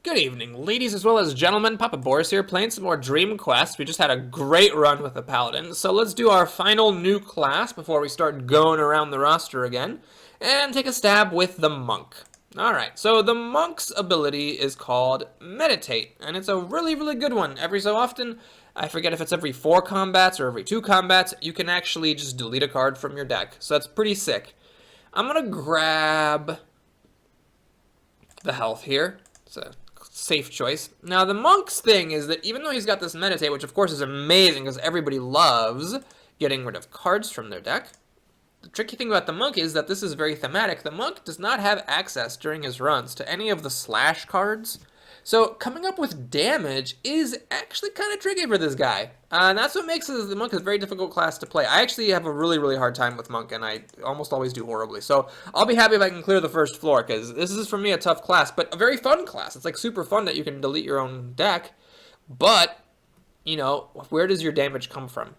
Good evening, ladies as well as gentlemen. Papa Boris here, playing some more Dream Quest. We just had a great run with the Paladin, so let's do our final new class before we start going around the roster again, and take a stab with the Monk. Alright, so the Monk's ability is called Meditate, and it's a really, really good one. Every so often, I forget if it's every 4 combats or every 2 combats, you can actually just delete a card from your deck, so that's pretty sick. I'm gonna grab the health here. It's a safe choice. Now, the Monk's thing is that even though he's got this Meditate, which of course is amazing because everybody loves getting rid of cards from their deck, the tricky thing about the Monk is that this is very thematic. The Monk does not have access during his runs to any of the slash cards. So coming up with damage is actually kind of tricky for this guy. And that's what makes the Monk a very difficult class to play. I actually have a really, really hard time with Monk, and I almost always do horribly. So I'll be happy if I can clear the first floor, because this is, for me, a tough class, but a very fun class. It's like super fun that you can delete your own deck, but, you know, where does your damage come from?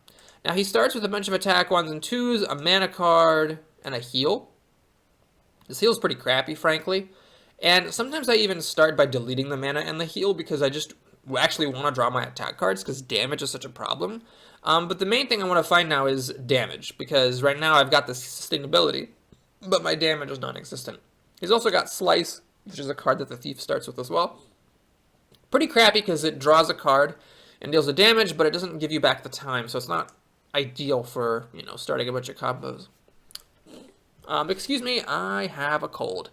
Now, he starts with a bunch of attack 1s and 2s, a mana card, and a heal. This heal's pretty crappy, frankly. And sometimes I even start by deleting the mana and the heal because I just actually want to draw my attack cards because damage is such a problem. But the main thing I want to find now is damage, because right now I've got this sustainability, but my damage is non-existent. He's also got Slice, which is a card that the Thief starts with as well. Pretty crappy because it draws a card and deals the damage, but it doesn't give you back the time, so it's not ideal for, you know, starting a bunch of combos. Excuse me, I have a cold.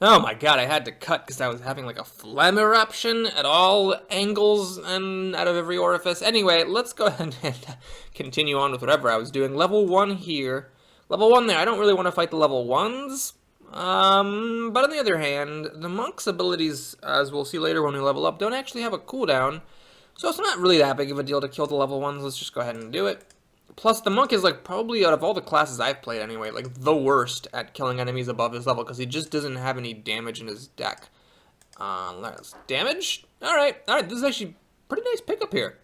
Oh my god, I had to cut because I was having like a phlegm eruption at all angles and out of every orifice. Anyway, let's go ahead and continue on with whatever I was doing. Level 1 here. Level 1 there. I don't really want to fight the level 1s. But on the other hand, the Monk's abilities, as we'll see later when we level up, don't actually have a cooldown. So it's not really that big of a deal to kill the level 1s. Let's just go ahead and do it. Plus, the Monk is, like, probably out of all the classes I've played anyway, like, the worst at killing enemies above his level, because he just doesn't have any damage in his deck. Damage? Alright, this is actually a pretty nice pickup here.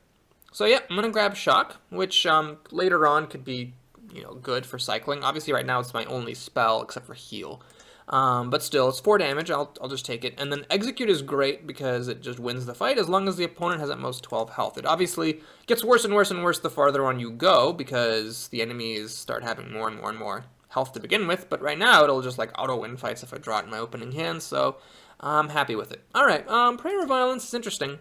So, yeah, I'm gonna grab Shock, which, later on could be, you know, good for cycling. Obviously, right now, it's my only spell, except for Heal. But still, it's 4 damage, I'll just take it. And then Execute is great because it just wins the fight as long as the opponent has at most 12 health. It obviously gets worse and worse and worse the farther on you go because the enemies start having more and more and more health to begin with. But right now, it'll just like auto-win fights if I draw it in my opening hand, so I'm happy with it. Alright, Prayer of Violence is interesting.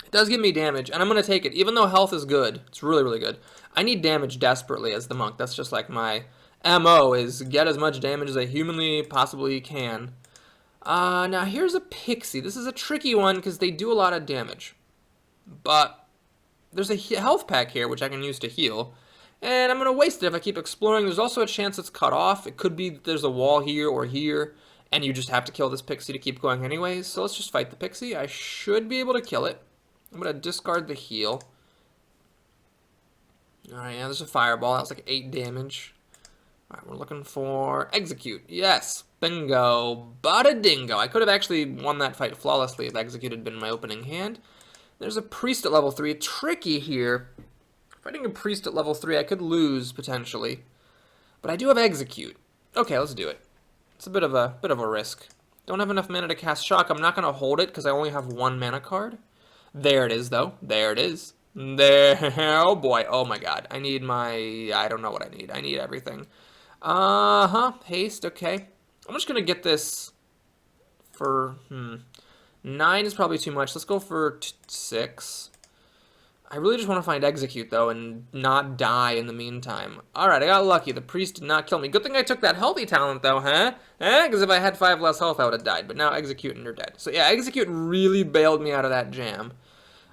It does give me damage, and I'm going to take it. Even though health is good, it's really, really good. I need damage desperately as the Monk. That's just like my MO, is get as much damage as I humanly possibly can. Now here's a Pixie. This is a tricky one because they do a lot of damage. But there's a health pack here which I can use to heal. And I'm going to waste it if I keep exploring. There's also a chance it's cut off. It could be that there's a wall here or here, and you just have to kill this Pixie to keep going anyways. So let's just fight the Pixie. I should be able to kill it. I'm going to discard the heal. Alright, yeah, there's a Fireball. That was like 8 damage. Alright, we're looking for Execute. Yes, bingo, bada-dingo. I could have actually won that fight flawlessly if Execute had been my opening hand. There's a Priest at level 3. Tricky here. Fighting a Priest at level 3, I could lose, potentially. But I do have Execute. Okay, let's do it. It's a bit of a risk. Don't have enough mana to cast Shock. I'm not going to hold it because I only have 1 mana card. There it is, though. There it is. There. Oh, boy. Oh, my God. I need my... I don't know what I need. I need everything. Haste, okay. I'm just gonna get this for, 9 is probably too much. Let's go for 6. I really just want to find Execute, though, and not die in the meantime. Alright, I got lucky. The Priest did not kill me. Good thing I took that healthy talent, though, huh? Because if I had 5 less health, I would have died. But now Execute and you're dead. So, yeah, Execute really bailed me out of that jam.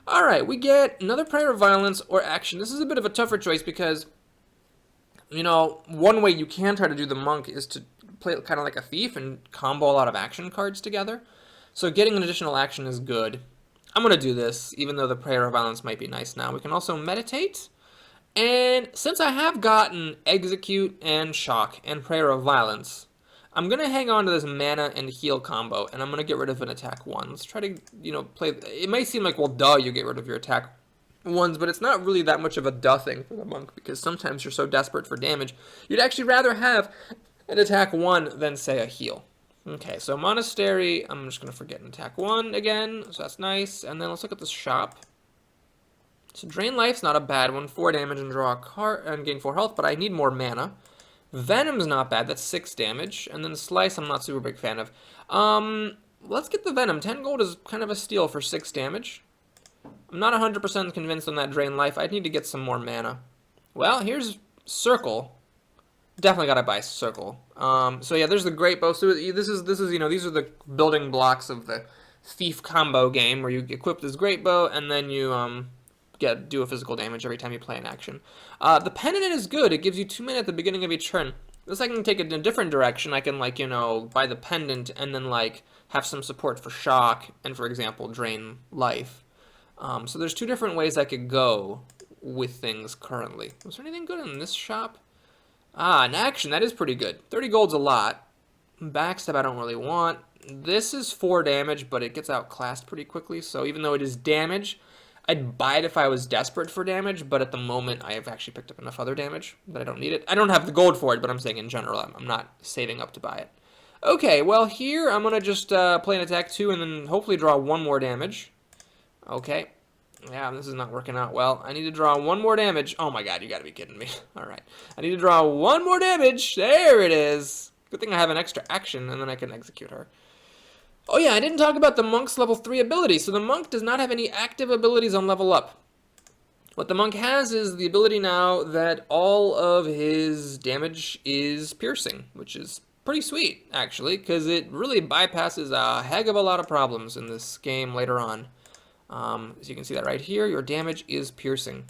Alright, we get another Prayer of Violence or Action. This is a bit of a tougher choice because, you know, one way you can try to do the Monk is to play it kind of like a Thief and combo a lot of action cards together. So getting an additional action is good. I'm going to do this, even though the Prayer of Violence might be nice now. We can also Meditate. And since I have gotten Execute and Shock and Prayer of Violence, I'm going to hang on to this mana and heal combo, and I'm going to get rid of an attack 1. Let's try to, you know, play... It may seem like, well, duh, you get rid of your attack 1s, but it's not really that much of a duh thing for the Monk, because sometimes you're so desperate for damage, you'd actually rather have an attack 1 than, say, a heal. Okay, so Monastery, I'm just going to forget and attack 1 again, so that's nice. And then let's look at this shop. So Drain Life's not a bad one, 4 damage and draw a card and gain 4 health, but I need more mana. Venom's not bad, that's 6 damage. And then Slice I'm not super big fan of. Let's get the Venom. 10 gold is kind of a steal for 6 damage. I'm not 100% convinced on that Drain Life. I'd need to get some more mana. Well, here's Circle. Definitely gotta buy Circle. So yeah, there's the Great Bow. So this is you know, these are the building blocks of the Thief combo game where you equip this Great Bow and then you do a physical damage every time you play an action. The Penitent is good. It gives you 2 minutes at the beginning of each turn. This I can take it in a different direction. I can, like, you know, buy the Pendant and then, like, have some support for Shock and, for example, Drain Life. So there's 2 different ways I could go with things currently. Was there anything good in this shop? An action. That is pretty good. 30 gold's a lot. Backstab I don't really want. This is 4 damage, but it gets outclassed pretty quickly. So even though it is damage, I'd buy it if I was desperate for damage, but at the moment I have actually picked up enough other damage that I don't need it. I don't have the gold for it, but I'm saying in general, I'm not saving up to buy it. Okay, well here I'm going to just play an attack 2 and then hopefully draw 1 more damage. Okay. Yeah, this is not working out well. I need to draw 1 more damage. Oh my god, you gotta be kidding me. Alright. I need to draw 1 more damage. There it is. Good thing I have an extra action and then I can execute her. Oh yeah, I didn't talk about the monk's level 3 ability. So the monk does not have any active abilities on level up. What the monk has is the ability now that all of his damage is piercing, which is pretty sweet, actually, because it really bypasses a heck of a lot of problems in this game later on. As you can see that right here, your damage is piercing.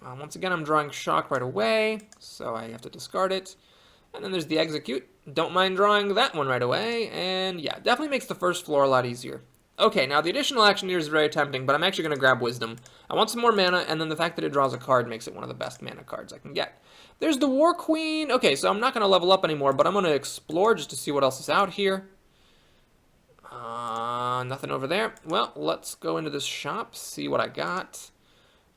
Once again, I'm drawing Shock right away, so I have to discard it. And then there's the Execute. Don't mind drawing that one right away, and yeah, definitely makes the first floor a lot easier. Okay, now the additional action here is very tempting, but I'm actually going to grab Wisdom. I want some more mana, and then the fact that it draws a card makes it one of the best mana cards I can get. There's the War Queen. Okay, so I'm not going to level up anymore, but I'm going to explore just to see what else is out here. Nothing over there. Well, let's go into this shop, see what I got.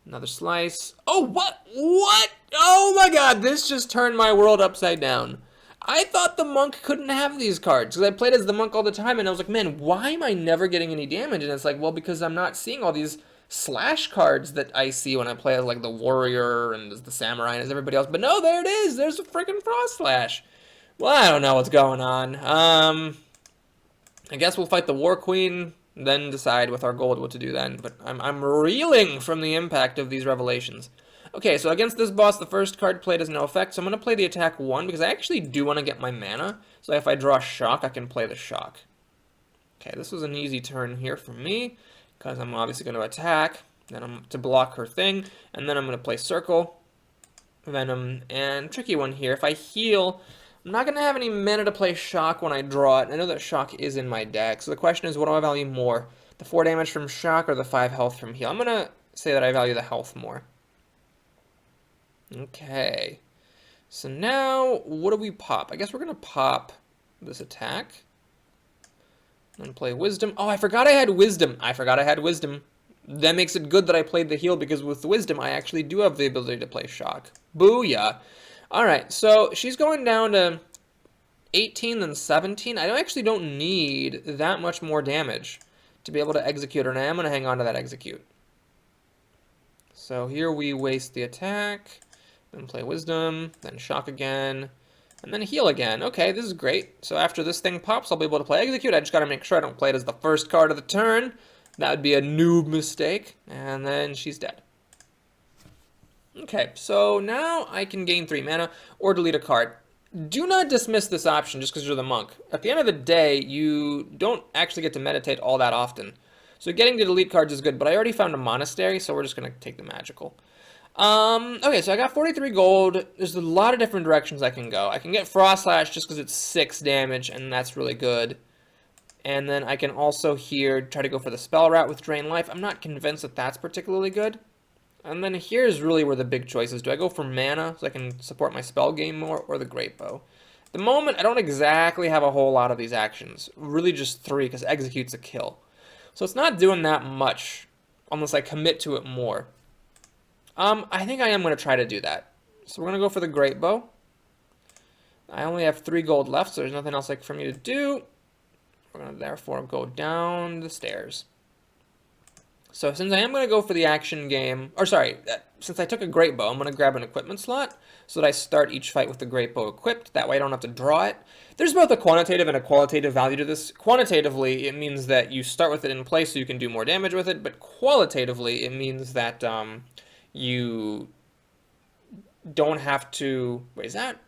Another slice. Oh, what? What? Oh my god, this just turned my world upside down. I thought the monk couldn't have these cards, because I played as the monk all the time, and I was like, man, why am I never getting any damage? And it's like, well, because I'm not seeing all these slash cards that I see when I play as, like, the warrior, and as the samurai, and as everybody else. But no, there it is! There's a freaking frost slash! Well, I don't know what's going on. I guess we'll fight the War Queen, then decide with our gold what to do then. But I'm reeling from the impact of these revelations. Okay, so against this boss, the first card played has no effect, so I'm going to play the attack 1, because I actually do want to get my mana. So if I draw Shock, I can play the Shock. Okay, this was an easy turn here for me, because I'm obviously going to attack, then I'm to block her thing, and then I'm going to play Circle, Venom, and tricky one here. If I heal, I'm not going to have any mana to play Shock when I draw it. I know that Shock is in my deck, so the question is, what do I value more? The 4 damage from Shock or the 5 health from heal? I'm going to say that I value the health more. Okay, so now what do we pop? I guess we're going to pop this attack. I'm going to play Wisdom. Oh, I forgot I had Wisdom. That makes it good that I played the heal, because with Wisdom, I actually do have the ability to play Shock. Booyah. Alright, so she's going down to 18 then 17. I actually don't need that much more damage to be able to execute her, and I am going to hang on to that Execute. So here we waste the attack. Then play Wisdom, then Shock again, and then heal again. Okay, this is great. So after this thing pops, I'll be able to play Execute. I just gotta make sure I don't play it as the first card of the turn. That would be a noob mistake. And then she's dead. Okay, so now I can gain 3 mana or delete a card. Do not dismiss this option just because you're the monk. At the end of the day, you don't actually get to meditate all that often. So getting to delete cards is good, but I already found a monastery, so we're just gonna take the magical. Okay, so I got 43 gold. There's a lot of different directions I can go. I can get Frost Slash just because it's 6 damage, and that's really good. And then I can also here try to go for the spell route with Drain Life. I'm not convinced that that's particularly good. And then here's really where the big choice is. Do I go for mana so I can support my spell game more, or the Great Bow? At the moment, I don't exactly have a whole lot of these actions. Really just 3, because Execute's a kill. So it's not doing that much unless I commit to it more. I think I am going to try to do that. So we're going to go for the Great Bow. I only have 3 gold left, so there's nothing else for me to do. we're going to therefore go down the stairs. So since I am going to go for the action game, or sorry, since I took a great bow, I'm going to grab an equipment slot so that I start each fight with the great bow equipped. That way I don't have to draw it. There's both a quantitative and a qualitative value to this. Quantitatively, it means that you start with it in place so you can do more damage with it, but qualitatively, it means that you don't have to... Wait, is that...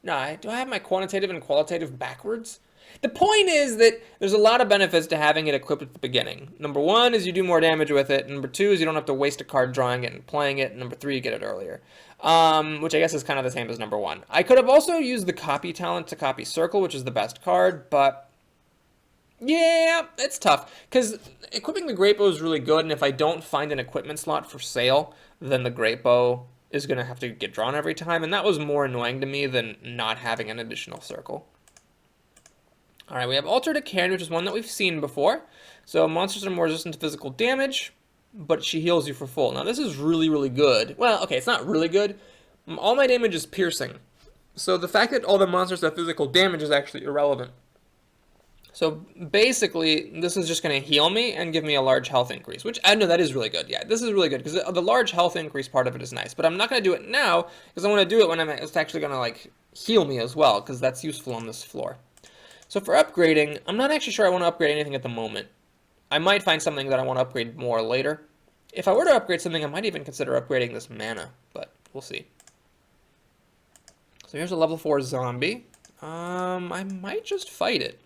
No, do I have my quantitative and qualitative backwards? The point is that there's a lot of benefits to having it equipped at the beginning. Number one is you do more damage with it. Number two is you don't have to waste a card drawing it and playing it. Number three, you get it earlier. Which I guess is kind of the same as number one. I could have also used the copy talent to copy Circle, which is the best card, but yeah, it's tough. Because equipping the Great Bow is really good, and if I don't find an equipment slot for sale, then the Great Bow is going to have to get drawn every time, and that was more annoying to me than not having an additional Circle. Alright, we have Alter to Karen, which is one that we've seen before. So monsters are more resistant to physical damage, but she heals you for full. Now this is really, really good. Well, okay, it's not really good. All my damage is piercing. So the fact that all the monsters have physical damage is actually irrelevant. So basically, this is just going to heal me and give me a large health increase, which I know that is really good. Yeah, this is really good because the large health increase part of it is nice. But I'm not going to do it now because I want to do it when it's actually going to like heal me as well because that's useful on this floor. So for upgrading, I'm not actually sure I want to upgrade anything at the moment. I might find something that I want to upgrade more later. If I were to upgrade something, I might even consider upgrading this mana, but we'll see. So here's a level 4 zombie. I might just fight it.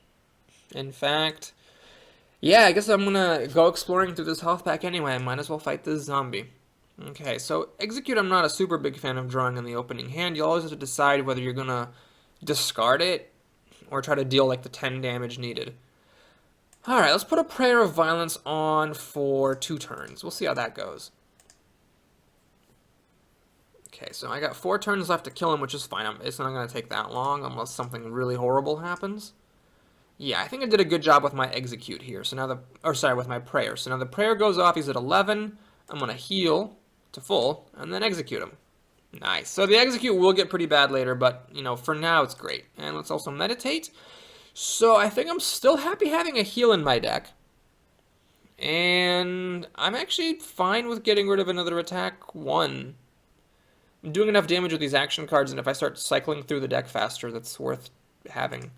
In fact, yeah, I guess I'm going to go exploring through this health pack anyway. I might as well fight this zombie. Okay, so Execute I'm not a super big fan of drawing in the opening hand. You always have to decide whether you're going to discard it or try to deal like the 10 damage needed. Alright, let's put a Prayer of Violence on for 2 turns. We'll see how that goes. Okay, so I got 4 turns left to kill him, which is fine. It's not going to take that long unless something really horrible happens. Yeah, I think I did a good job with my Execute here. So now with my Prayer. So now the Prayer goes off, he's at 11. I'm going to heal to full, and then Execute him. Nice. So the Execute will get pretty bad later, but, you know, for now it's great. And let's also meditate. So I think I'm still happy having a heal in my deck. And I'm actually fine with getting rid of another attack 1. I'm doing enough damage with these action cards, and if I start cycling through the deck faster, that's worth having.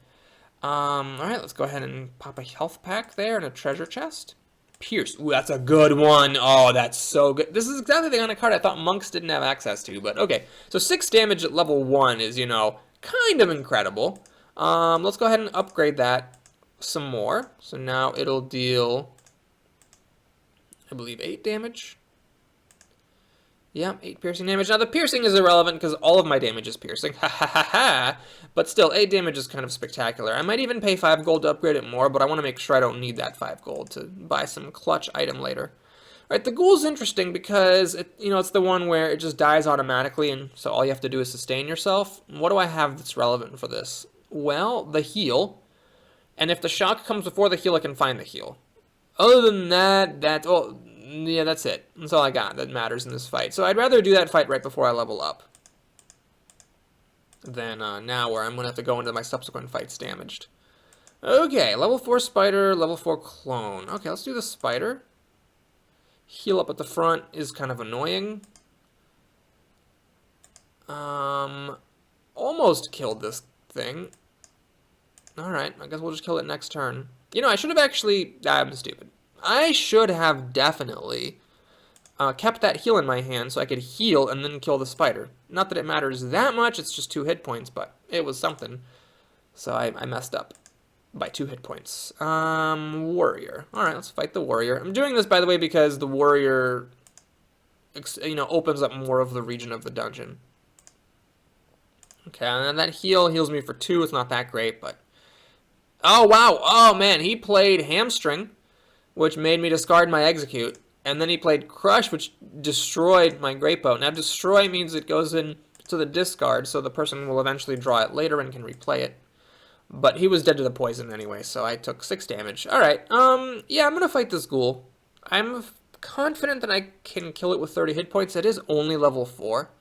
Alright, let's go ahead and pop a health pack there and a treasure chest. Pierce. Ooh, that's a good one. Oh, that's so good. This is exactly the kind of card I thought monks didn't have access to, but okay. So 6 damage at level 1 is, you know, kind of incredible. Let's go ahead and upgrade that some more. So now it'll deal, I believe, 8 damage. Yeah, 8 piercing damage. Now, the piercing is irrelevant because all of my damage is piercing. Ha ha ha ha. But still, 8 damage is kind of spectacular. I might even pay 5 gold to upgrade it more, but I want to make sure I don't need that 5 gold to buy some clutch item later. All right, the ghoul's interesting because, it's the one where it just dies automatically, and so all you have to do is sustain yourself. What do I have that's relevant for this? Well, the heal. And if the shock comes before the heal, I can find the heal. Other than that, yeah, that's it. That's all I got that matters in this fight. So I'd rather do that fight right before I level up than now where I'm going to have to go into my subsequent fights damaged. Okay, level 4 spider, level 4 clone. Okay, let's do the spider. Heal up at the front is kind of annoying. Almost killed this thing. Alright, I guess we'll just kill it next turn. You know, I should have actually... I'm stupid. I should have definitely kept that heal in my hand so I could heal and then kill the spider. Not that it matters that much, it's just 2 hit points, but it was something. So I messed up by 2 hit points. Warrior. Alright, let's fight the warrior. I'm doing this, by the way, because the warrior, opens up more of the region of the dungeon. Okay, and that heals me for 2. It's not that great, but... Oh, wow! Oh, man, he played Hamstring, which made me discard my Execute. And then he played Crush, which destroyed my Great Bow. Now, Destroy means it goes into the discard, so the person will eventually draw it later and can replay it. But he was dead to the poison anyway, so I took 6 damage. Alright, yeah, I'm gonna fight this ghoul. I'm confident that I can kill it with 30 hit points. It is only level 4.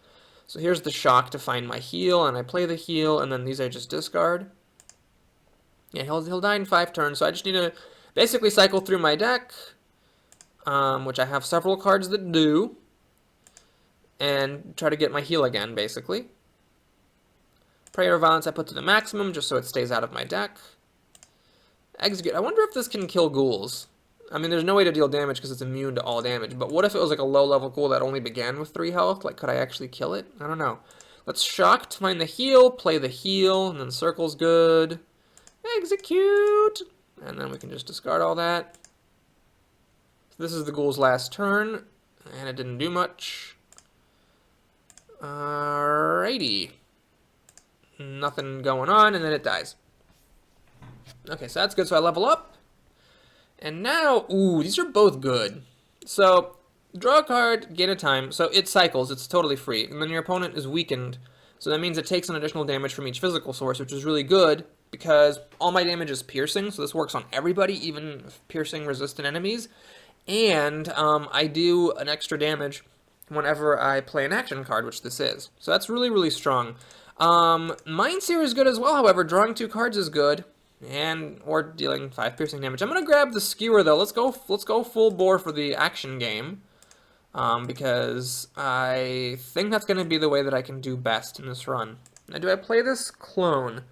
So here's the shock to find my heal, and I play the heal, and then these I just discard. Yeah, he'll die in 5 turns, so I just need to basically cycle through my deck, which I have several cards that do, and try to get my heal again, basically. Prayer of Violence I put to the maximum, just so it stays out of my deck. Execute. I wonder if this can kill ghouls. I mean, there's no way to deal damage because it's immune to all damage, but what if it was like a low-level ghoul that only began with 3 health? Like, could I actually kill it? I don't know. Let's shock to find the heal, play the heal, and then circle's good. Execute! And then we can just discard all that. So this is the ghoul's last turn, and it didn't do much. Alrighty. Nothing going on, and then it dies. Okay, so that's good. So I level up. And now, ooh, these are both good. So, draw a card, gain a time. So it cycles, it's totally free. And then your opponent is weakened. So that means it takes an additional damage from each physical source, which is really good because all my damage is piercing. So this works on everybody, even piercing resistant enemies. And I do an extra damage whenever I play an action card, which this is. So that's really, really strong. Mindseer is good as well, however. Drawing 2 cards is good. Or dealing 5 piercing damage. I'm gonna grab the skewer though. Let's go full bore for the action game, because I think that's gonna be the way that I can do best in this run. Now, do I play this clone?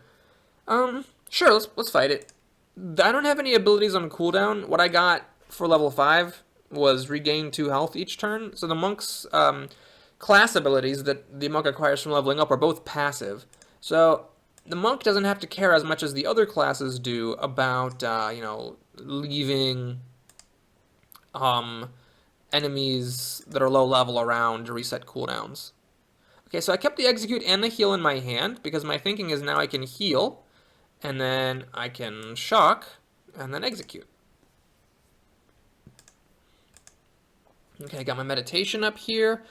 Sure. Let's fight it. I don't have any abilities on cooldown. What I got for level 5 was regain 2 health each turn. So the monk's class abilities that the monk acquires from leveling up are both passive. So the monk doesn't have to care as much as the other classes do about, you know, leaving enemies that are low level around to reset cooldowns. Okay, so I kept the execute and the heal in my hand because my thinking is now I can heal, and then I can shock, and then execute. Okay, I got my meditation up here.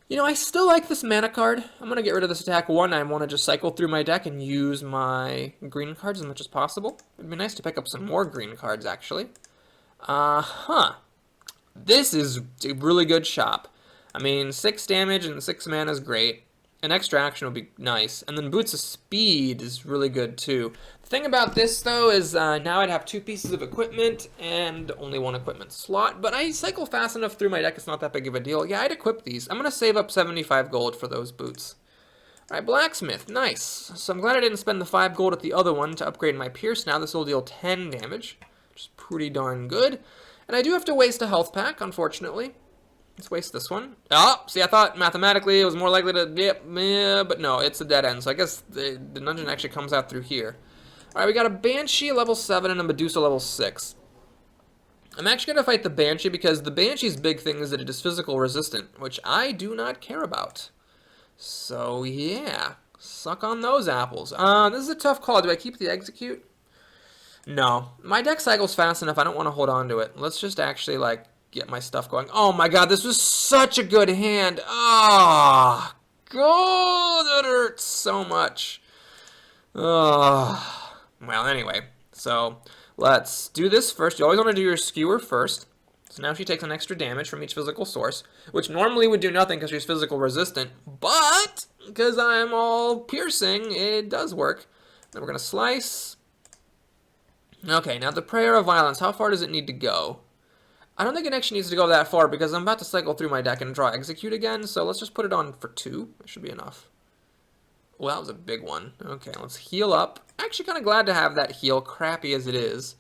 You know, I still like this mana card. I'm going to get rid of this attack 1. I want to just cycle through my deck and use my green cards as much as possible. It'd be nice to pick up some more green cards, actually. This is a really good shop. I mean, 6 damage and 6 mana is great. An extra action would be nice. And then Boots of Speed is really good, too. The thing about this, though, is now I'd have 2 pieces of equipment and only 1 equipment slot. But I cycle fast enough through my deck, it's not that big of a deal. Yeah, I'd equip these. I'm going to save up 75 gold for those boots. Alright, Blacksmith. Nice. So I'm glad I didn't spend the 5 gold at the other one to upgrade my Pierce. Now this will deal 10 damage, which is pretty darn good. And I do have to waste a health pack, unfortunately. Let's waste this one. Oh, see, I thought mathematically it was more likely to, but no, it's a dead end. So I guess the dungeon actually comes out through here. Alright, we got a Banshee level 7 and a Medusa level 6. I'm actually going to fight the Banshee because the Banshee's big thing is that it is physical resistant, which I do not care about. So, yeah. Suck on those apples. This is a tough call. Do I keep the execute? No. My deck cycles fast enough. I don't want to hold on to it. Let's just actually, like, get my stuff going. Oh my god, this was such a good hand. Ah, God, that hurts so much. Well, anyway, so let's do this first. You always want to do your skewer first. So now she takes an extra damage from each physical source, which normally would do nothing because she's physical resistant, but because I'm all piercing, it does work. Then we're going to slice. Okay, now the Prayer of Violence. How far does it need to go? I don't think it actually needs to go that far because I'm about to cycle through my deck and draw execute again, so let's just put it on for 2. It should be enough. Well, that was a big one. Okay, let's heal up. Actually kind of glad to have that heal, crappy as it is.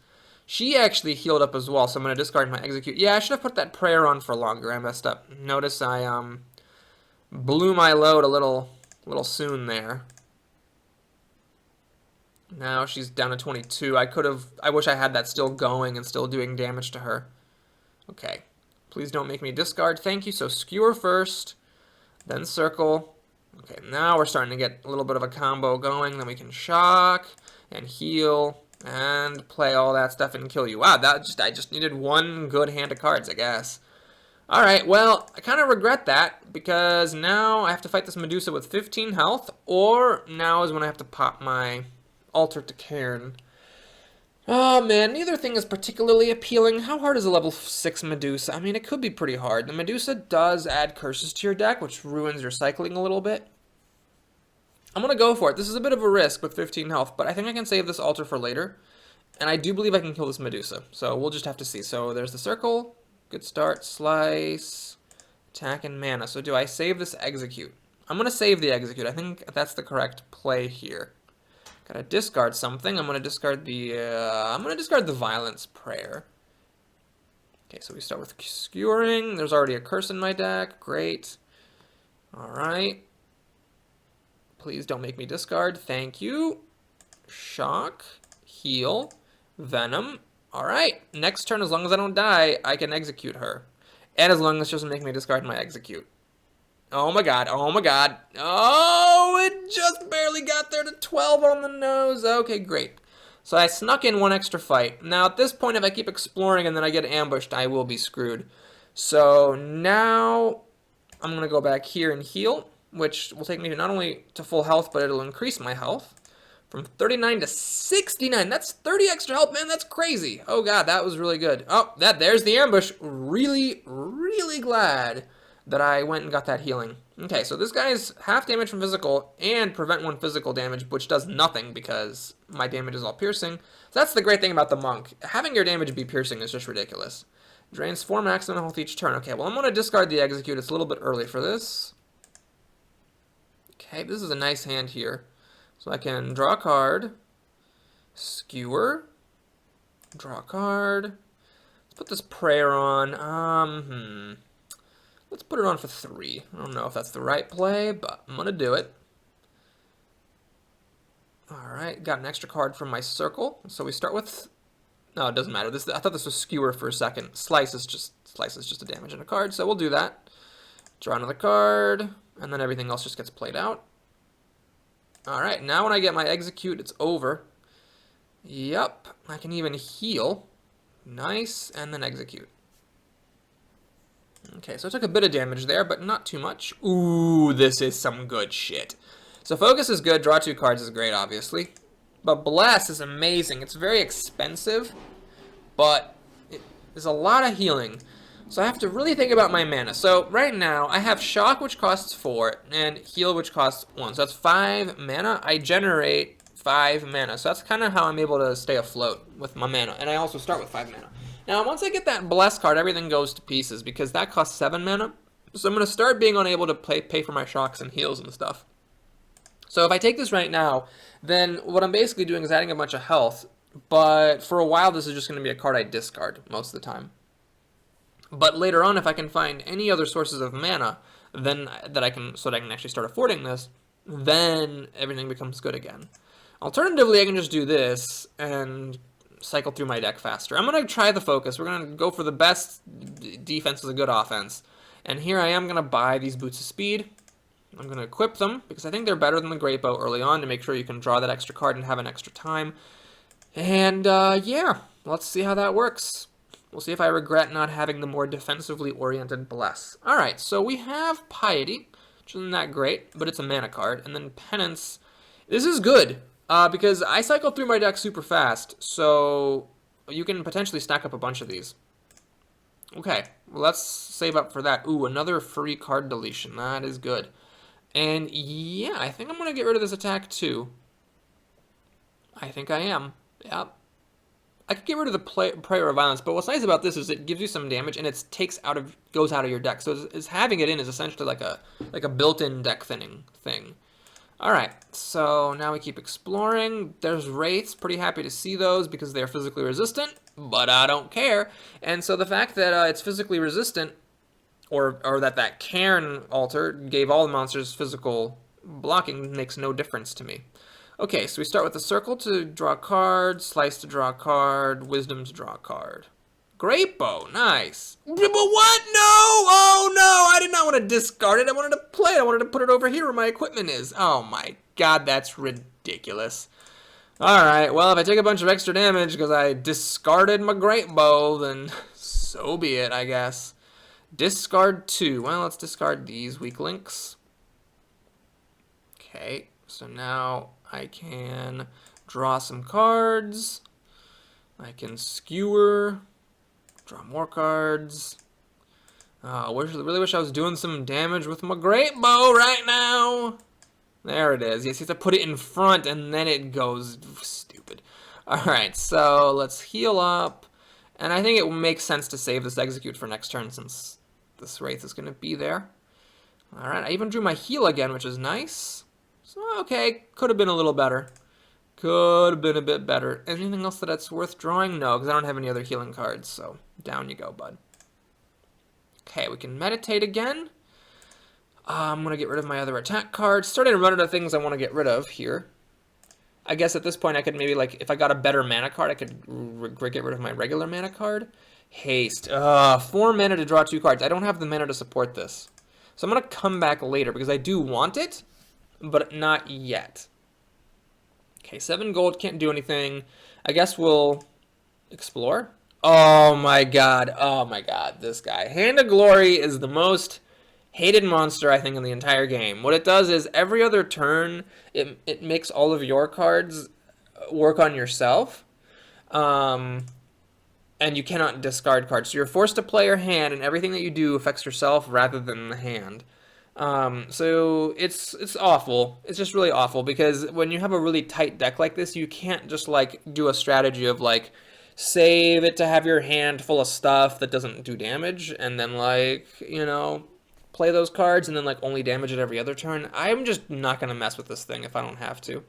She actually healed up as well, so I'm going to discard my execute. Yeah, I should have put that prayer on for longer. I messed up. Notice I blew my load a little soon there. Now she's down to 22. I wish I had that still going and still doing damage to her. Okay, please don't make me discard. Thank you. So skewer first, then circle. Okay, now we're starting to get a little bit of a combo going. Then we can shock and heal and play all that stuff and kill you. Wow, I just needed 1 good hand of cards, I guess. All right, well, I kind of regret that because now I have to fight this Medusa with 15 health, or now is when I have to pop my Altar to Cairn. Oh man, neither thing is particularly appealing. How hard is a level 6 Medusa? I mean, it could be pretty hard. The Medusa does add curses to your deck, which ruins your cycling a little bit. I'm going to go for it. This is a bit of a risk with 15 health, but I think I can save this altar for later. And I do believe I can kill this Medusa. So we'll just have to see. So there's the circle. Good start. Slice. Attack and mana. So do I save this execute? I'm going to save the execute. I think that's the correct play here. Gotta discard something. I'm going to discard the Violence Prayer. Okay, so we start with skewering. There's already a curse in my deck. Great. Alright. Please don't make me discard. Thank you. Shock. Heal. Venom. Alright. Next turn, as long as I don't die, I can execute her. And as long as she doesn't make me discard my execute. Oh my god. Oh my god. Oh, it just barely got there to 12 on the nose. Okay, great. So I snuck in one extra fight. Now at this point, if I keep exploring and then I get ambushed, I will be screwed. So now I'm going to go back here and heal, which will take me not only to full health, but it'll increase my health from 39 to 69. That's 30 extra health, man. That's crazy. Oh god, that was really good. Oh, there's the ambush. Really, really glad that I went and got that healing. Okay, so this guy's half damage from physical and prevent one physical damage, which does nothing because my damage is all piercing. So that's the great thing about the monk. Having your damage be piercing is just ridiculous. Drains 4 maximum health each turn. Okay, well I'm going to discard the execute. It's a little bit early for this. Okay, this is a nice hand here. So I can draw a card, skewer, draw a card. Let's put this prayer on. Let's put it on for 3. I don't know if that's the right play, but I'm going to do it. Alright, got an extra card from my circle. So we start with... No, it doesn't matter. I thought this was skewer for a second. Slice is just a damage in a card, so we'll do that. Draw another card, and then everything else just gets played out. Alright, now when I get my execute, it's over. Yep, I can even heal. Nice, and then execute. Okay, so I took a bit of damage there, but not too much. Ooh, this is some good shit. So focus is good, draw 2 cards is great, obviously. But bless is amazing. It's very expensive, but it is a lot of healing. So I have to really think about my mana. So right now, I have shock, which costs 4, and heal, which costs 1. So that's 5 mana. I generate 5 mana. So that's kind of how I'm able to stay afloat with my mana. And I also start with 5 mana. Now, once I get that Bless card, everything goes to pieces because that costs 7 mana. So I'm going to start being unable to pay for my shocks and heals and stuff. So if I take this right now, then what I'm basically doing is adding a bunch of health. But for a while, this is just going to be a card I discard most of the time. But later on, if I can find any other sources of mana, then that I can actually start affording this, then everything becomes good again. Alternatively, I can just do this and cycle through my deck faster. I'm going to try the focus. We're going to go for the best defense with a good offense. And here I am going to buy these Boots of Speed. I'm going to equip them because I think they're better than the Great Bow early on to make sure you can draw that extra card and have an extra time. And yeah, let's see how that works. We'll see if I regret not having the more defensively oriented Bless. Alright, so we have Piety, which isn't that great, but it's a mana card. And then Penance. This is good, because I cycle through my deck super fast, so you can potentially stack up a bunch of these. Okay, well, let's save up for that. Ooh, another free card deletion. That is good. And yeah, I think I'm going to get rid of this attack too. I think I am. Yep. I could get rid of the Prayer of Violence, but what's nice about this is it gives you some damage and it goes out of your deck. So it's having it in is essentially like a built-in deck thinning thing. All right, so now we keep exploring. There's Wraiths. Pretty happy to see those because they're physically resistant, but I don't care. And so the fact that it's physically resistant, or that Cairn altar gave all the monsters physical blocking, makes no difference to me. Okay, so we start with the circle to draw a card, slice to draw a card, wisdom to draw a card. Great Bow, nice. But what? No! Oh no! I did not want to discard it. I wanted to play it. I wanted to put it over here where my equipment is. Oh my god, that's ridiculous. Alright, well, if I take a bunch of extra damage because I discarded my Great Bow, then so be it, I guess. Discard 2. Well, let's discard these weak links. Okay, so now I can draw some cards. I can skewer, draw more cards. I really wish I was doing some damage with my Great Bow right now. There it is. Yes, you have to put it in front, and then it goes stupid. Alright, so let's heal up. And I think it makes sense to save this execute for next turn since this Wraith is going to be there. Alright, I even drew my heal again, which is nice. So, okay, could have been a little better. Could have been a bit better. Anything else that's worth drawing? No, because I don't have any other healing cards, so down you go, bud. Okay, we can meditate again. I'm going to get rid of my other attack cards. Starting to run out of things I want to get rid of here. I guess at this point I could maybe, like, if I got a better mana card, I could get rid of my regular mana card. Haste. 4 mana to draw 2 cards. I don't have the mana to support this. So I'm going to come back later because I do want it, but not yet. Okay, 7 gold, can't do anything. I guess we'll explore. Oh my god, this guy. Hand of Glory is the most hated monster, I think, in the entire game. What it does is every other turn, it makes all of your cards work on yourself. And you cannot discard cards. So you're forced to play your hand, and everything that you do affects yourself rather than the hand. So it's awful. It's just really awful, because when you have a really tight deck like this, you can't just, like, do a strategy of, like, save it to have your hand full of stuff that doesn't do damage, and then, like, you know, play those cards and then, like, only damage it every other turn. I'm just not going to mess with this thing if I don't have to.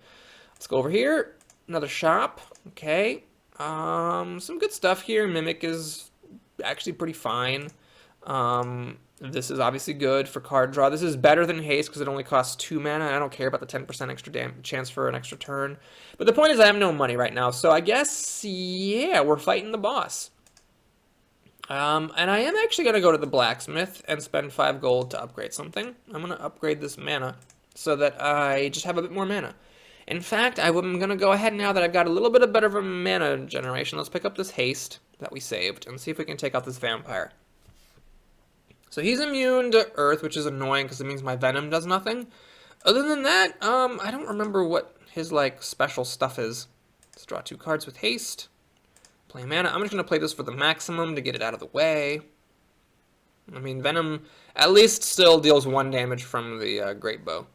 Let's go over here. Another shop. Okay. Some good stuff here. Mimic is actually pretty fine. This is obviously good for card draw. This is better than Haste because it only costs 2 mana. I don't care about the 10% extra chance for an extra turn. But the point is I have no money right now. So I guess, yeah, we're fighting the boss. And I am actually going to go to the blacksmith and spend 5 gold to upgrade something. I'm going to upgrade this mana so that I just have a bit more mana. In fact, I'm going to go ahead now that I've got a little bit better of a mana generation. Let's pick up this haste that we saved and see if we can take out this vampire. So he's immune to earth, which is annoying because it means my venom does nothing. Other than that, I don't remember what his, like, special stuff is. Let's draw 2 cards with haste. Play mana. I'm just going to play this for the maximum to get it out of the way. I mean, Venom at least still deals 1 damage from the Great Bow.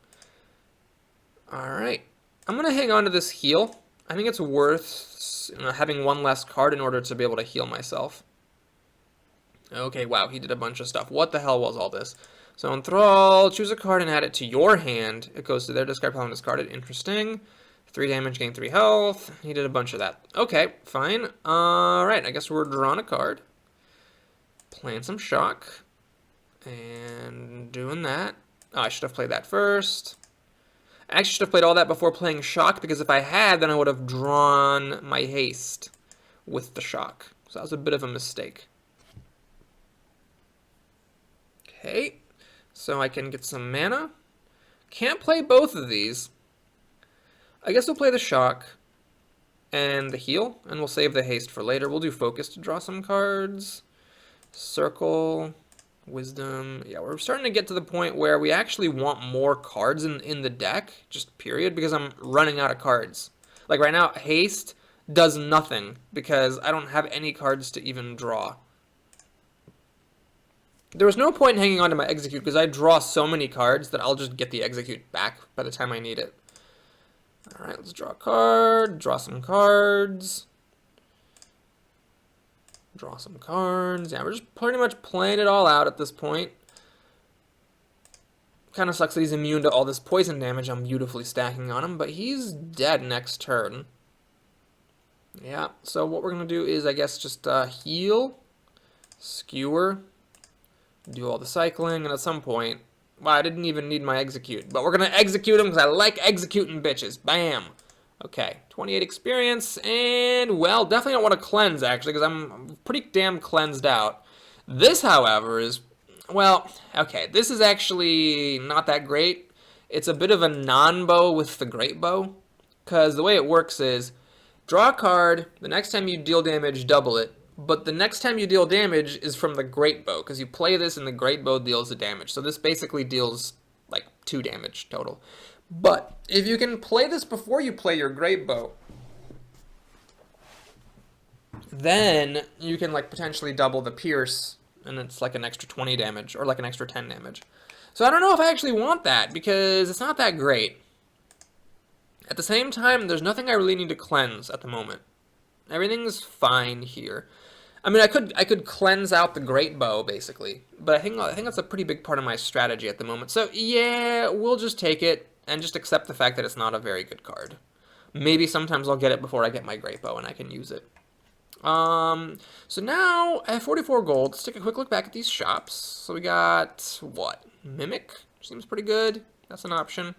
Alright. I'm going to hang on to this heal. I think it's worth having 1 less card in order to be able to heal myself. Okay, wow, he did a bunch of stuff. What the hell was all this? So enthrall, choose a card and add it to your hand. It goes to their discard pile and discard it. Interesting. 3 damage, gain 3 health. He did a bunch of that. Okay, fine. Alright, I guess we're drawing a card. Playing some shock. And doing that. Oh, I should have played that first. I actually should have played all that before playing shock, because if I had, then I would have drawn my haste with the shock. So that was a bit of a mistake. Okay, so I can get some mana. Can't play both of these. I guess we'll play the shock and the heal, and we'll save the haste for later. We'll do focus to draw some cards. Circle, wisdom. Yeah, we're starting to get to the point where we actually want more cards in the deck, just period, because I'm running out of cards. Like right now, haste does nothing because I don't have any cards to even draw. There was no point in hanging on to my execute because I draw so many cards that I'll just get the execute back by the time I need it. Alright, let's draw a card, draw some cards. Draw some cards. Yeah, we're just pretty much playing it all out at this point. Kind of sucks that he's immune to all this poison damage I'm beautifully stacking on him, but he's dead next turn. Yeah, so what we're going to do is, I guess, just heal, skewer, do all the cycling, and at some point, well, I didn't even need my execute, but we're going to execute him because I like executing bitches. Bam. Okay, 28 experience, and, well, definitely don't want to cleanse, actually, because I'm pretty damn cleansed out. This, however, is, well, okay, this is actually not that great. It's a bit of a non-bow with the great bow, because the way it works is, draw a card, the next time you deal damage, double it, but the next time you deal damage is from the great bow, because you play this and the great bow deals the damage. So this basically deals like 2 damage total. But if you can play this before you play your great bow, then you can like potentially double the pierce, and it's like an extra 20 damage or like an extra 10 damage. So I don't know if I actually want that because it's not that great. At the same time, there's nothing I really need to cleanse at the moment. Everything's fine here. I mean, I could cleanse out the Great Bow, basically. But I think that's a pretty big part of my strategy at the moment. So, yeah, we'll just take it and just accept the fact that it's not a very good card. Maybe sometimes I'll get it before I get my Great Bow and I can use it. So now I have 44 gold. Let's take a quick look back at these shops. So we got, what? Mimic? Seems pretty good. That's an option.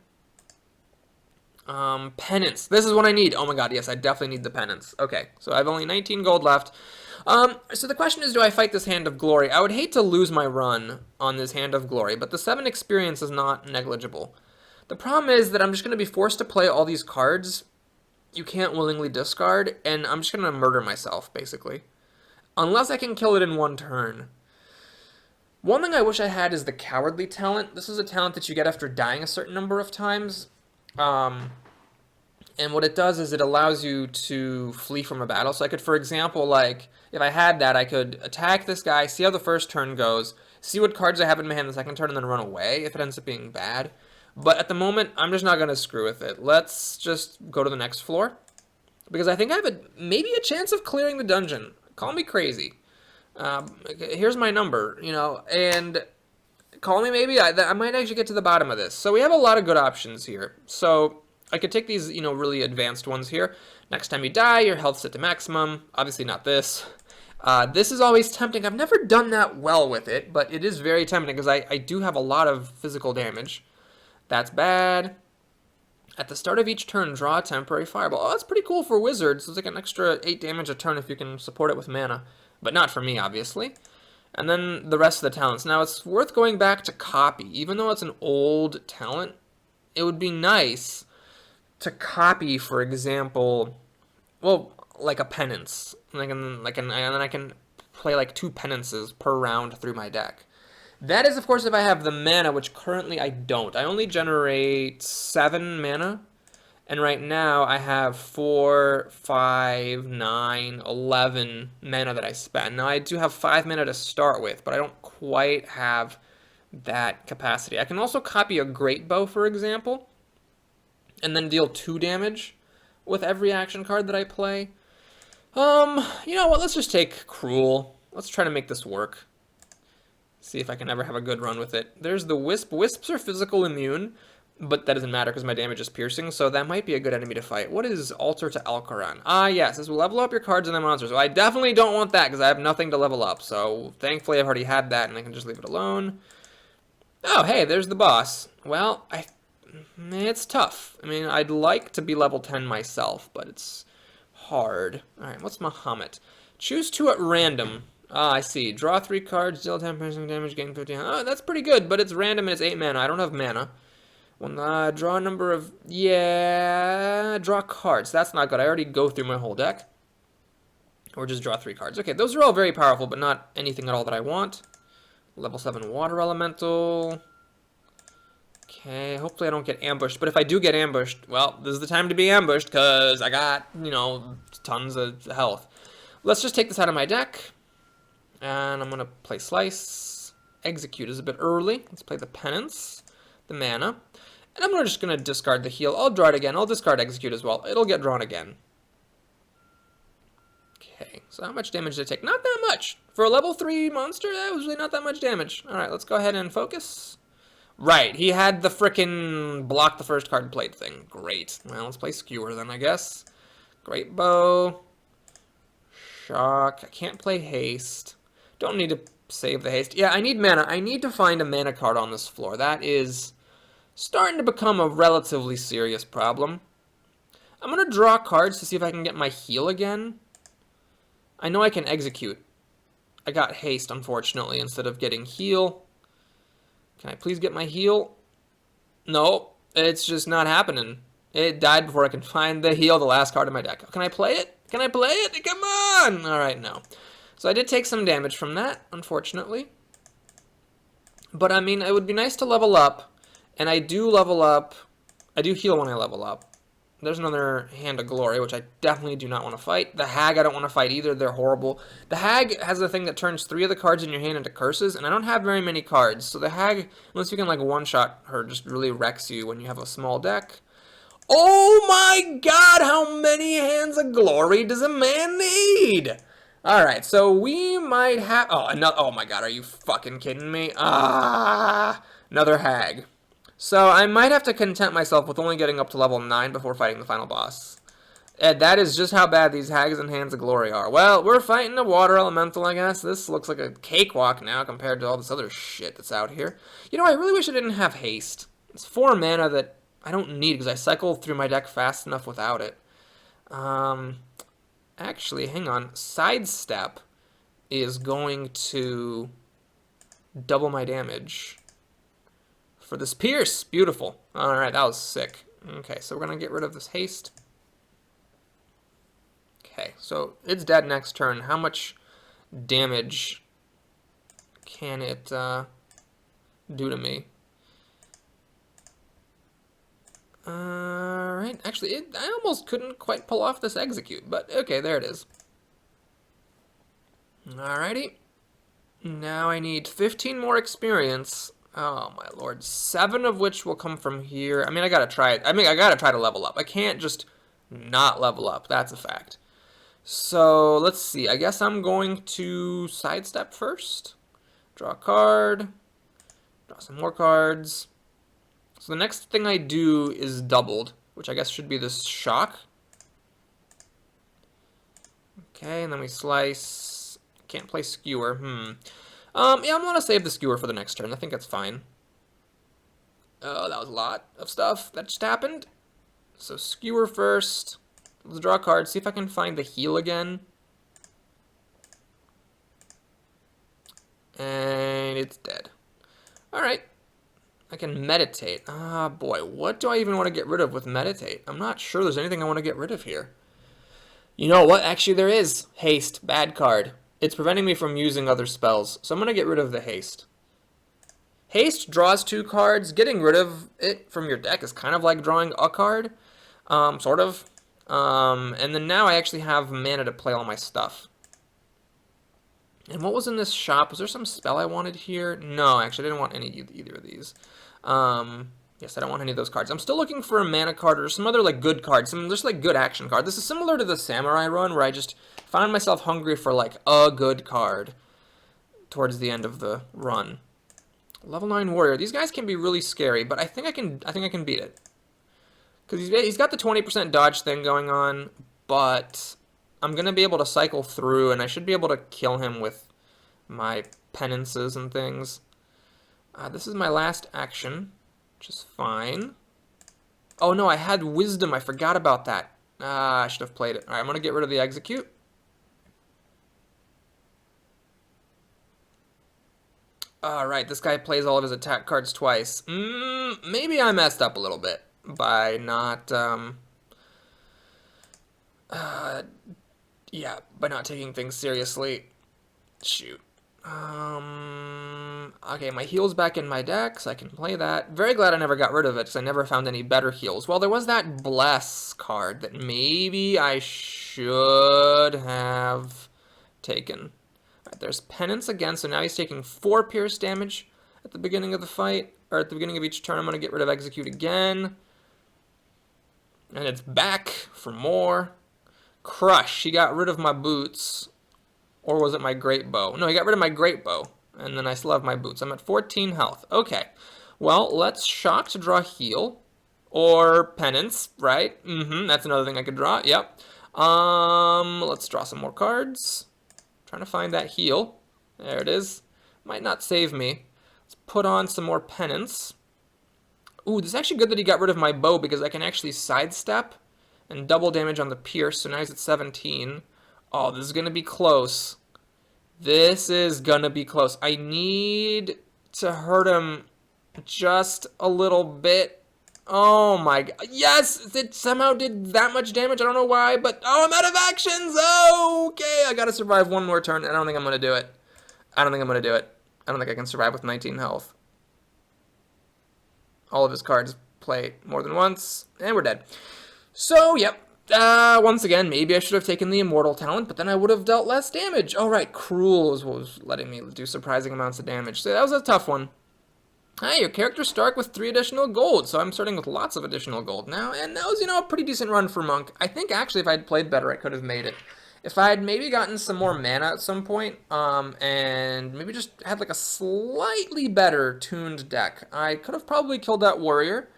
Penance. This is what I need. Oh my god, yes, I definitely need the penance. Okay, so I have only 19 gold left. So the question is, do I fight this Hand of Glory? I would hate to lose my run on this Hand of Glory, but the 7 experience is not negligible. The problem is that I'm just going to be forced to play all these cards you can't willingly discard, and I'm just going to murder myself, basically. Unless I can kill it in one turn. One thing I wish I had is the Cowardly talent. This is a talent that you get after dying a certain number of times. And what it does is it allows you to flee from a battle. So I could, for example, like, if I had that, I could attack this guy, see how the first turn goes, see what cards I have in my hand the second turn, and then run away if it ends up being bad. But at the moment, I'm just not going to screw with it. Let's just go to the next floor. Because I think I have maybe a chance of clearing the dungeon. Call me crazy. Here's my number, you know, and call me maybe. I might actually get to the bottom of this. So we have a lot of good options here. So I could take these, you know, really advanced ones here. Next time you die, your health's set to maximum. Obviously not this. This is always tempting. I've never done that well with it, but it is very tempting because I do have a lot of physical damage. That's bad. At the start of each turn, draw a temporary fireball. Oh, that's pretty cool for wizards. It's like an extra 8 damage a turn if you can support it with mana. But not for me, obviously. And then the rest of the talents. Now, it's worth going back to copy. Even though it's an old talent, it would be nice to copy, for example, well, like a penance. And then I can play like 2 penances per round through my deck. That is, of course, if I have the mana, which currently I don't. I only generate 7 mana, and right now I have 4, 5, 9, 11 mana that I spend. Now, I do have 5 mana to start with, but I don't quite have that capacity. I can also copy a Great Bow, for example, and then deal 2 damage with every action card that I play. You know what, let's just take Cruel. Let's try to make this work. See if I can ever have a good run with it. There's the Wisp. Wisps are physical immune, but that doesn't matter because my damage is piercing, so that might be a good enemy to fight. What is Altar to Alcaran? Ah, yes, this will level up your cards and the monsters. So I definitely don't want that because I have nothing to level up, so thankfully I've already had that and I can just leave it alone. Oh, hey, there's the boss. Well, it's tough. I mean, I'd like to be level 10 myself, but it's hard. Alright, what's Muhammad? Choose 2 at random. Ah, I see. Draw 3 cards, deal 10% damage, gain 15. Oh, that's pretty good, but it's random and it's 8 mana. I don't have mana. Draw a number of... Yeah, draw cards. That's not good. I already go through my whole deck. Or just draw 3 cards. Okay, those are all very powerful, but not anything at all that I want. Level 7 Water Elemental. Okay, hopefully I don't get ambushed. But if I do get ambushed, well, this is the time to be ambushed because I got, you know, tons of health. Let's just take this out of my deck. And I'm going to play Slice. Execute is a bit early. Let's play the Penance, the mana. And I'm just going to discard the heal. I'll draw it again. I'll discard Execute as well. It'll get drawn again. Okay, so how much damage did it take? Not that much. For a level 3 monster, that was really not that much damage. Alright, let's go ahead and focus. Right, he had the frickin' block the first card played thing. Great. Well, let's play Skewer then, I guess. Great Bow. Shock. I can't play Haste. Don't need to save the haste. Yeah, I need mana. I need to find a mana card on this floor. That is starting to become a relatively serious problem. I'm going to draw cards to see if I can get my heal again. I know I can execute. I got haste, unfortunately, instead of getting heal. Can I please get my heal? No, it's just not happening. It died before I can find the heal, the last card in my deck. Can I play it? Can I play it? Come on! Alright, no. So I did take some damage from that, unfortunately. But, I mean, it would be nice to level up. And I do level up. I do heal when I level up. There's another Hand of Glory, which I definitely do not want to fight. The Hag I don't want to fight either. They're horrible. The Hag has a thing that turns 3 of the cards in your hand into curses, and I don't have very many cards. So the Hag, unless you can, like, one-shot her, just really wrecks you when you have a small deck. Oh my god, how many hands of glory does a man need? Alright, so we might have... Oh my god, are you fucking kidding me? Another hag. So I might have to content myself with only getting up to level 9 before fighting the final boss. And that is just how bad these hags and hands of glory are. Well, we're fighting a water elemental, I guess. This looks like a cakewalk now compared to all this other shit that's out here. You know, I really wish I didn't have haste. It's 4 mana that I don't need because I cycle through my deck fast enough without it. Actually, hang on. Sidestep is going to double my damage for this pierce. Beautiful. Alright, that was sick. Okay, so we're going to get rid of this haste. Okay, so it's dead next turn. How much damage can it do to me? Alright, actually, I almost couldn't quite pull off this execute, but okay, there it is. Alrighty. Now I need 15 more experience. Oh my lord, 7 of which will come from here. I mean, I gotta try it. I gotta try to level up. I can't just not level up. That's a fact. So, let's see. I guess I'm going to sidestep first. Draw a card. Draw some more cards. So the next thing I do is doubled, which I guess should be this shock. Okay, and then we slice. Can't play skewer. Yeah, I'm going to save the skewer for the next turn. I think that's fine. Oh, that was a lot of stuff that just happened. So skewer first. Let's draw a card, see if I can find the heal again. And it's dead. Alright. I can meditate. Ah, boy. What do I even want to get rid of with meditate? I'm not sure there's anything I want to get rid of here. You know what? Actually, there is. Haste. Bad card. It's preventing me from using other spells. So I'm going to get rid of the haste. Haste draws 2 cards. Getting rid of it from your deck is kind of like drawing a card. Sort of. And then now I actually have mana to play all my stuff. And what was in this shop? Was there some spell I wanted here? No, actually I didn't want either of these. Yes, I don't want any of those cards. I'm still looking for a mana card or some other like good card, some just like good action card. This is similar to the Samurai run where I just found myself hungry for like a good card towards the end of the run. Level 9 warrior. These guys can be really scary, but I think I can beat it. Because he's got the 20% dodge thing going on, but I'm going to be able to cycle through, and I should be able to kill him with my penances and things. This is my last action, which is fine. Oh no, I had wisdom. I forgot about that. I should have played it. Alright, I'm going to get rid of the execute. Alright, this guy plays all of his attack cards twice. Maybe I messed up a little bit by not, yeah, by not taking things seriously. Shoot. Okay, my heal's back in my deck, so I can play that. Very glad I never got rid of it, because I never found any better heals. Well, there was that Bless card that maybe I should have taken. Alright, there's Penance again, so now he's taking 4 pierce damage at the beginning of the fight, or at the beginning of each turn. I'm going to get rid of Execute again. And it's back for more. Crush. He got rid of my boots. Or was it my great bow? No, he got rid of my great bow. And then I still have my boots. I'm at 14 health. Okay. Well, let's shock to draw heal. Or penance, right? That's another thing I could draw. Yep. Let's draw some more cards. Trying to find that heal. There it is. Might not save me. Let's put on some more penance. Ooh, this is actually good that he got rid of my bow because I can actually sidestep and double damage on the pierce, so now he's at 17. Oh, this is going to be close. This is going to be close. I need to hurt him just a little bit. Oh my god. Yes! It somehow did that much damage. I don't know why, but oh, I'm out of actions! Oh, okay, I got to survive one more turn. I don't think I'm going to do it. I don't think I can survive with 19 health. All of his cards play more than once, and we're dead. So, yep. Once again, maybe I should have taken the Immortal talent, but then I would have dealt less damage. Oh, right. Cruel was letting me do surprising amounts of damage. So that was a tough one. Hey, your character's start with 3 additional gold, so I'm starting with lots of additional gold now, and that was, a pretty decent run for Monk. I think actually if I'd played better, I could have made it. If I had maybe gotten some more mana at some point, and maybe just had like a slightly better tuned deck, I could have probably killed that warrior.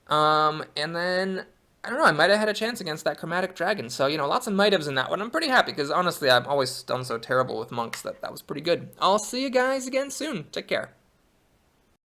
And then, I don't know, I might have had a chance against that chromatic dragon. So, lots of might haves in that one. I'm pretty happy because honestly, I've always done so terrible with monks that was pretty good. I'll see you guys again soon. Take care.